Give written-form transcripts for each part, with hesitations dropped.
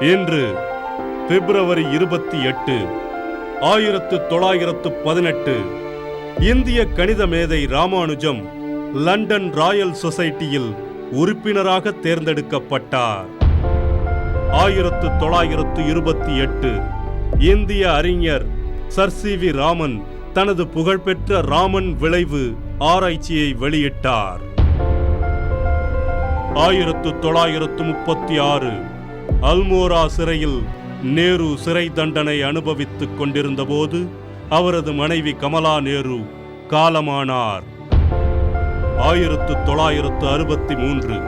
இன்று பிப்ரவரி 28, 1918 இந்திய கணித மேதை ராமானுஜம் லண்டன் ராயல் சொசைட்டியில் உறுப்பினராக தேர்ந்தெடுக்கப்பட்டார். 1928 இந்திய அறிஞர் சர் சி.வி. ராமன் தனது புகழ்பெற்ற ராமன் விளைவு ஆராய்ச்சியை வெளியிட்டார். 1936 அல்மோரா சிறையில் நேரு சிறை தண்டனை அனுபவித்துக் கொண்டிருந்த போது அவரது மனைவி கமலா நேரு காலமானார். 1963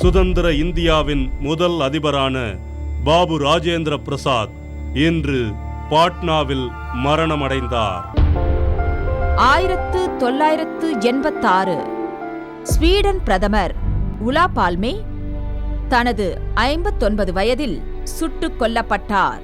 சுதந்திர இந்தியாவின் முதல் அதிபரான பாபு ராஜேந்திர பிரசாத் இன்று பாட்னாவில் மரணமடைந்தார். 1986 ஸ்வீடன் பிரதமர் உலா பால்மே தனது 59 வயதில் சுட்டுக் கொல்லப்பட்டார்.